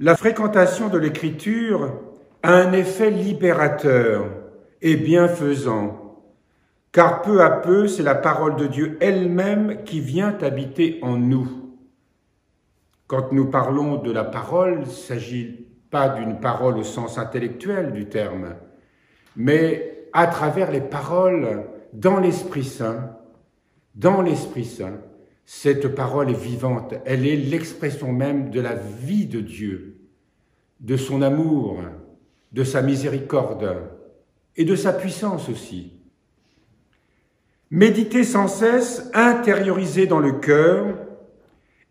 La fréquentation de l'Écriture a un effet libérateur et bienfaisant, car peu à peu, c'est la parole de Dieu elle-même qui vient habiter en nous. Quand nous parlons de la parole, il ne s'agit pas d'une parole au sens intellectuel du terme, mais à travers les paroles dans l'Esprit Saint. Dans l'Esprit Saint, cette parole est vivante, elle est l'expression même de la vie de Dieu, de son amour, de sa miséricorde et de sa puissance aussi. Méditer sans cesse, intérioriser dans le cœur,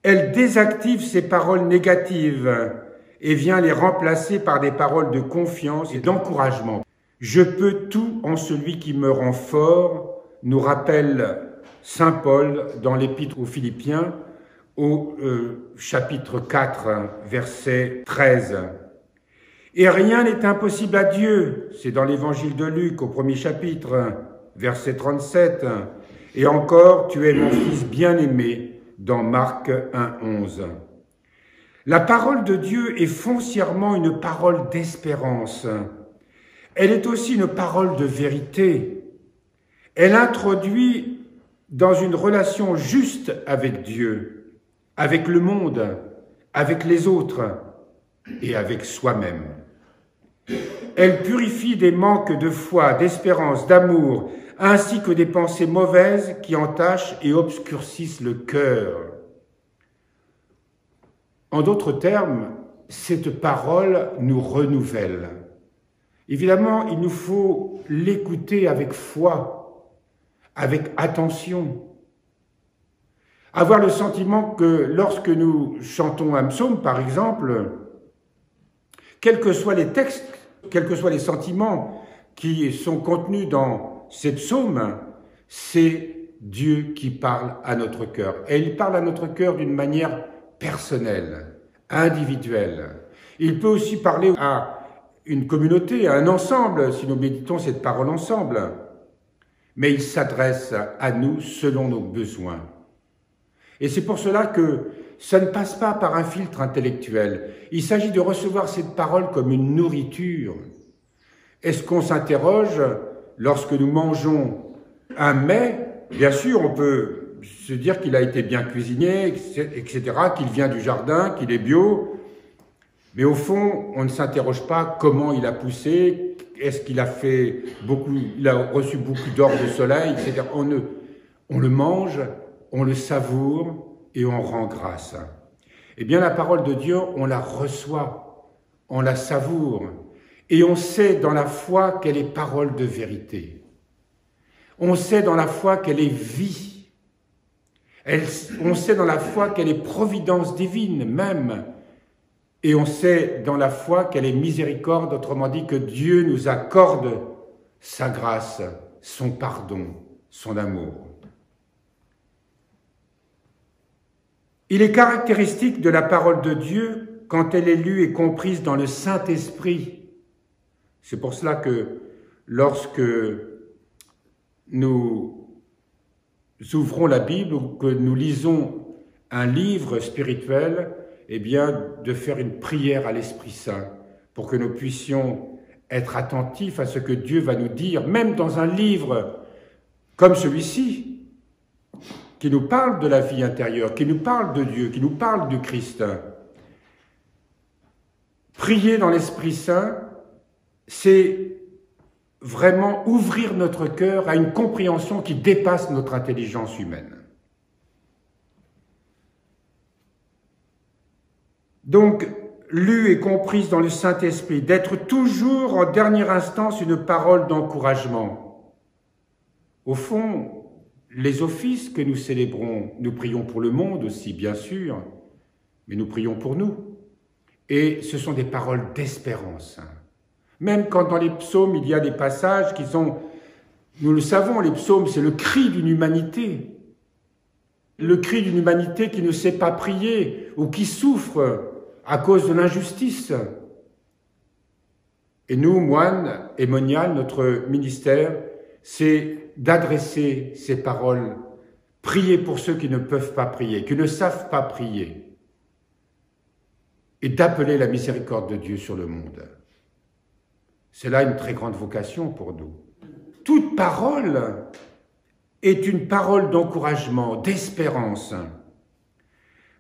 elle désactive ces paroles négatives et vient les remplacer par des paroles de confiance et d'encouragement. Je peux tout en celui qui me rend fort, nous rappelle Saint Paul dans l'Épître aux Philippiens au chapitre 4, verset 13. Et rien n'est impossible à Dieu, c'est dans l'Évangile de Luc au premier chapitre, verset 37. Et encore, tu es mon fils bien-aimé, dans Marc 1, 11. La parole de Dieu est foncièrement une parole d'espérance. Elle est aussi une parole de vérité. Elle introduit dans une relation juste avec Dieu, avec le monde, avec les autres et avec soi-même. Elle purifie des manques de foi, d'espérance, d'amour, ainsi que des pensées mauvaises qui entachent et obscurcissent le cœur. En d'autres termes, cette parole nous renouvelle. Évidemment, il nous faut l'écouter avec foi, avec attention. Avoir le sentiment que lorsque nous chantons un psaume, par exemple, quels que soient les textes, quels que soient les sentiments qui sont contenus dans ces psaumes, c'est Dieu qui parle à notre cœur. Et il parle à notre cœur d'une manière personnelle, individuelle. Il peut aussi parler à une communauté, à un ensemble, si nous méditons cette parole ensemble. Mais il s'adresse à nous selon nos besoins. Et c'est pour cela que ça ne passe pas par un filtre intellectuel. Il s'agit de recevoir cette parole comme une nourriture. Est-ce qu'on s'interroge lorsque nous mangeons un mets? Bien sûr, on peut se dire qu'il a été bien cuisiné, etc., qu'il vient du jardin, qu'il est bio. Mais au fond, on ne s'interroge pas comment il a poussé, est-ce qu'il a fait beaucoup, il a reçu beaucoup d'or de soleil, etc. On le mange, on le savoure et on rend grâce. Eh bien, la parole de Dieu, on la reçoit, on la savoure et on sait dans la foi qu'elle est parole de vérité. On sait dans la foi qu'elle est vie. On sait dans la foi qu'elle est providence divine même. Et on sait dans la foi qu'elle est miséricorde, autrement dit que Dieu nous accorde sa grâce, son pardon, son amour. Il est caractéristique de la parole de Dieu quand elle est lue et comprise dans le Saint-Esprit. C'est pour cela que lorsque nous ouvrons la Bible ou que nous lisons un livre spirituel, eh bien, de faire une prière à l'Esprit Saint pour que nous puissions être attentifs à ce que Dieu va nous dire, même dans un livre comme celui-ci, qui nous parle de la vie intérieure, qui nous parle de Dieu, qui nous parle du Christ. Prier dans l'Esprit Saint, c'est vraiment ouvrir notre cœur à une compréhension qui dépasse notre intelligence humaine. Donc, lue et comprise dans le Saint-Esprit, d'être toujours en dernière instance une parole d'encouragement. Au fond, les offices que nous célébrons, nous prions pour le monde aussi, bien sûr, mais nous prions pour nous. Et ce sont des paroles d'espérance. Même quand dans les psaumes, il y a des passages qui sont, nous le savons, les psaumes, c'est le cri d'une humanité. Le cri d'une humanité qui ne sait pas prier ou qui souffre à cause de l'injustice. Et nous, moines et moniales, notre ministère, c'est d'adresser ces paroles, prier pour ceux qui ne peuvent pas prier, qui ne savent pas prier. et d'appeler la miséricorde de Dieu sur le monde. C'est là une très grande vocation pour nous. Toute parole est une parole d'encouragement, d'espérance.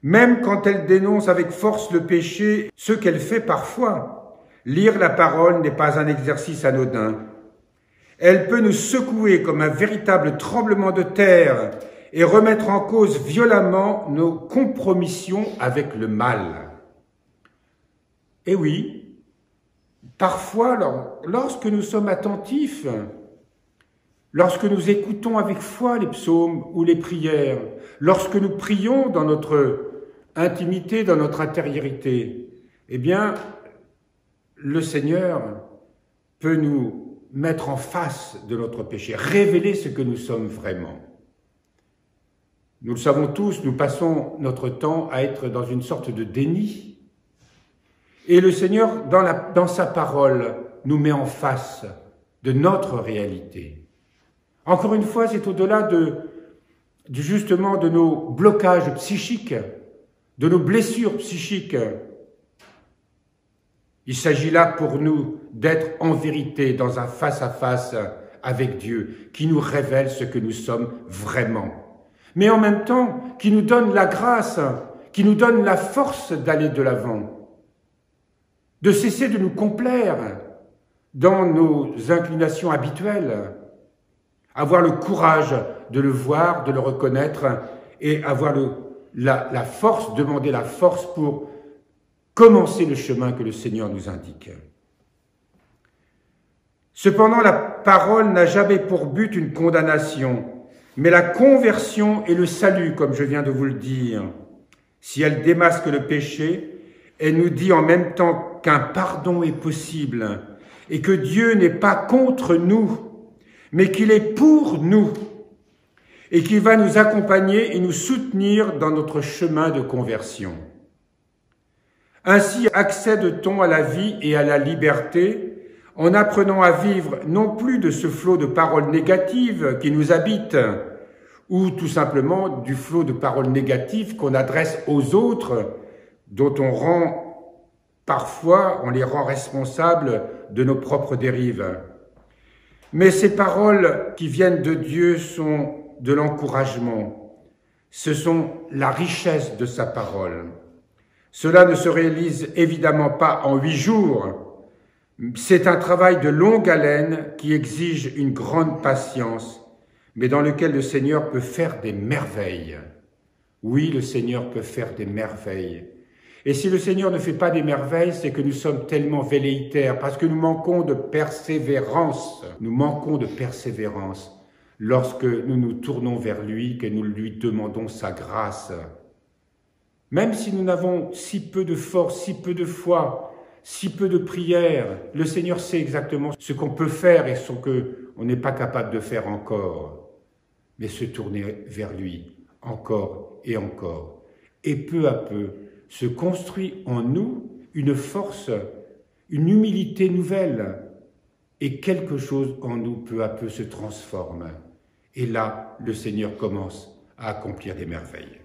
Même quand elle dénonce avec force le péché, ce qu'elle fait parfois, lire la parole n'est pas un exercice anodin. Elle peut nous secouer comme un véritable tremblement de terre et remettre en cause violemment nos compromissions avec le mal. Et oui, parfois, lorsque nous sommes attentifs, lorsque nous écoutons avec foi les psaumes ou les prières, lorsque nous prions dans notre intimité, dans notre intériorité, eh bien, le Seigneur peut nous mettre en face de notre péché, révéler ce que nous sommes vraiment. Nous le savons tous, nous passons notre temps à être dans une sorte de déni. Et le Seigneur, dans sa parole, nous met en face de notre réalité. Encore une fois, c'est au-delà justement de nos blocages psychiques, de nos blessures psychiques. Il s'agit là pour nous d'être en vérité dans un face-à-face avec Dieu, qui nous révèle ce que nous sommes vraiment. Mais en même temps, qui nous donne la grâce, qui nous donne la force d'aller de l'avant, de cesser de nous complaire dans nos inclinations habituelles, avoir le courage de le voir, de le reconnaître et avoir la force, demander la force pour commencer le chemin que le Seigneur nous indique. Cependant, la parole n'a jamais pour but une condamnation, mais la conversion et le salut, comme je viens de vous le dire. Si elle démasque le péché, elle nous dit en même temps qu'un pardon est possible et que Dieu n'est pas contre nous, mais qu'il est pour nous et qu'il va nous accompagner et nous soutenir dans notre chemin de conversion. Ainsi accède-t-on à la vie et à la liberté en apprenant à vivre non plus de ce flot de paroles négatives qui nous habitent, ou tout simplement du flot de paroles négatives qu'on adresse aux autres, dont on les rend responsables de nos propres dérives. Mais ces paroles qui viennent de Dieu sont de l'encouragement. Ce sont la richesse de sa parole. Cela ne se réalise évidemment pas en 8 jours. C'est un travail de longue haleine qui exige une grande patience, mais dans lequel le Seigneur peut faire des merveilles. Oui, le Seigneur peut faire des merveilles. Et si le Seigneur ne fait pas des merveilles, c'est que nous sommes tellement velléitaires, parce que nous manquons de persévérance. Nous manquons de persévérance lorsque nous nous tournons vers lui, que nous lui demandons sa grâce. Même si nous n'avons si peu de force, si peu de foi, si peu de prière, le Seigneur sait exactement ce qu'on peut faire et ce qu'on n'est pas capable de faire encore. Mais se tourner vers lui encore et encore. Et peu à peu se construit en nous une force, une humilité nouvelle. Et quelque chose en nous peu à peu se transforme. Et là, le Seigneur commence à accomplir des merveilles.